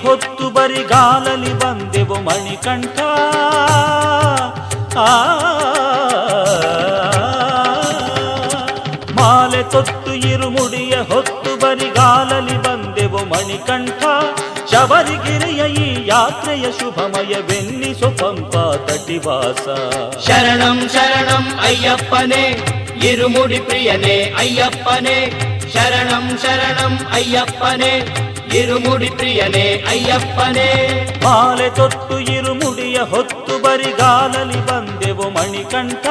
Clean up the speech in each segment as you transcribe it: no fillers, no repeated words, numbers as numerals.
ಹೊತ್ತು ಬರಿಗಾಲಲಿ ಬಂದೆವು ಮಣಿಕಂಠ. ಮಾಲೆ ತೊಟ್ಟು ಇರುಮುಡಿಯ ಹೊತ್ತು ಬರಿಗಾಲಲಿ ಬಂದೆವು ಮಣಿಕಂಠ. ಶಬರಿಗಿರಿಯ ಈ ಯಾತ್ರೆಯ ಶುಭಮಯವೆನ್ನಿಸು ಪಂಪಾ ತಟಿವಾಸ. ಶರಣಂ ಶರಣಂ ಅಯ್ಯಪ್ಪನೇ ಇರುಮುಡಿ ಪ್ರಿಯನೇ ಅಯ್ಯಪ್ಪನೇ. ಶರಣಂ ಶರಣಂ ಅಯ್ಯಪ್ಪನೇ ಇರುಮುಡಿ ಪ್ರಿಯನೇ ಅಯ್ಯಪ್ಪನೇ. ಮಾಲೆ ತೊಟ್ಟು ಇರುಮುಡಿಯ ಹೊತ್ತು ಬರಿಗಾಲಲಿ ಬಂದೆವು ಮಣಿಕಂಠ.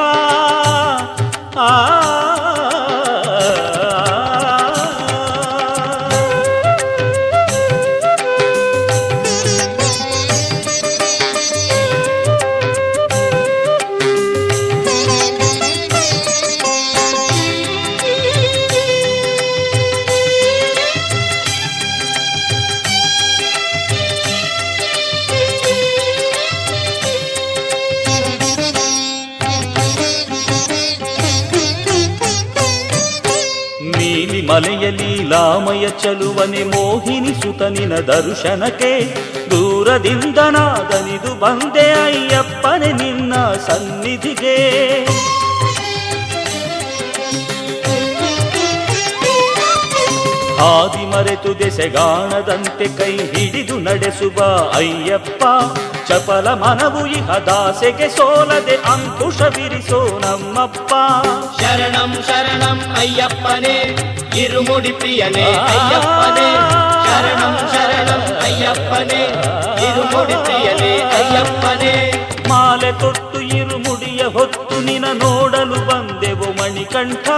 ಮಲೆಯ ಲೀಲಾಮಯ ಚಲುವನೆ ಮೋಹಿನಿ ಸುತನಿನ ದರ್ಶನಕ್ಕೆ ದೂರದಿಂದ ನಾದನಿದು ಬಂದೆ ಅಯ್ಯಪ್ಪನೆ ನಿನ್ನ ಸನ್ನಿಧಿಗೆ. ಆದಿ ಮರೆತು ದೆಸೆಗಾಣದಂತೆ ಕೈ ಹಿಡಿದು ನಡೆಸುವ ಅಯ್ಯಪ್ಪ. ಚಪಲ ಮನವು ಇಹ ದಾಸೆಗೆ ಸೋಲದೆ ಅಂಕುಶ ಬಿರಿಸೋ ನಮ್ಮಪ್ಪ. ಶರಣಂ ಶರಣಂ ಅಯ್ಯಪ್ಪನೇ ಇರುಮುಡಿ ಪ್ರಿಯನೇ ಅಯ್ಯಪ್ಪನೇ. ಶರಣಂ ಶರಣಂ ಅಯ್ಯಪ್ಪನೇ ಇರುಮುಡಿ ಪ್ರಿಯನೇ ಅಯ್ಯಪ್ಪನೇ. ಮಾಲೆ ತೊಟ್ಟು ಇರುಮುಡಿಯ ಹೊತ್ತು ನಿನ ನೋಡಲು ಬಂದೆವು ಮಣಿಕಂಠ.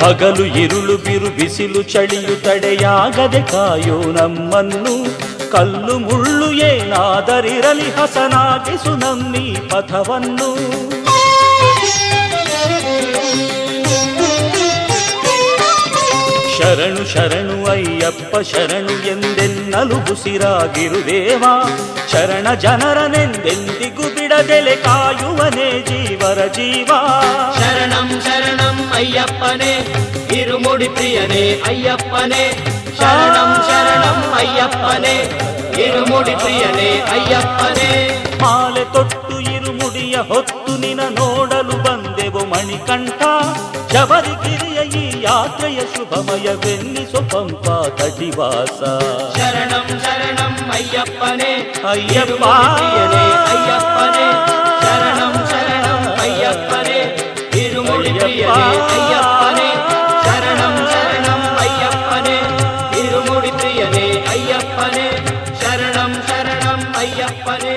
ಹಗಲು ಇರುಳು ಬಿರು ಬಿಸಿಲು ಚಳಿಯು ತಡೆಯಾಗದೆ ಕಾಯೋ ನಮ್ಮನ್ನು. ಕಲ್ಲು ಮುಳ್ಳು ಏನಾದರಿರಲಿ ಹಸನಾಗಿಸು ನಮ್ಮಿ ಪಥವನ್ನು. ಶರಣು ಶರಣು ಅಯ್ಯಪ್ಪ ಶರಣು ಎಂದೆನ್ನಲು ಉಸಿರಾಗಿರುದೇವ. ಶರಣ ಜನರನೆಂದೆಂದಿಗೂ ಬಿಡದೆಲೆ ಕಾಯುವನೇ ಜೀವರ ಜೀವ. ಶರಣಂ ಶರಣಂ ಅಯ್ಯಪ್ಪನೇ ಇರುಮುಡಿ ಪ್ರಿಯನೇ ಅಯ್ಯಪ್ಪನೇ. ಶರಣಂ ಶರಣಂ ಅಯ್ಯಪ್ಪನೇ ಇರುಮುಡಿ ಪ್ರಿಯನೇ ಅಯ್ಯಪ್ಪನೇ. ಮಾಲೆ ತೊಟ್ಟು ಇರುಮುಡಿಯ ಹೊತ್ತು ನಿನ ನೋಡಲು ಬಂದೆವು ಮಣಿಕಂಠ. ಶಬರಿಗಿರಿಯ ಈ ಯಾತ್ರೆಯ ಶುಭಮಯವೆನ್ನಿಸು ಪಂಪಾ ತಟಿವಾಸ. ಶರಣಂ ಶರಣಂ ಅಯ್ಯಪ್ಪನೇ ಅಯ್ಯಪ್ಪ ಪ್ರಿಯನೇ ಅಯ್ಯಪ್ಪನೇ. ಶರಣಂ ಶರಣಂ ಅಯ್ಯಪ್ಪನೇ ಇರುಮುಡಿ ಪ್ರಿಯನೇ ಅಯ್ಯಪ್ಪನೇ. ಶರಣಂ ಶರಣಂ ಅಯ್ಯಪ್ಪನೇ ಇರುಮುಡಿ ಪ್ರಿಯನೇ ಅಯ್ಯಪ್ಪನೇ. ಶರಣಂ ಶರಣಂ ಅಯ್ಯಪ್ಪನೇ.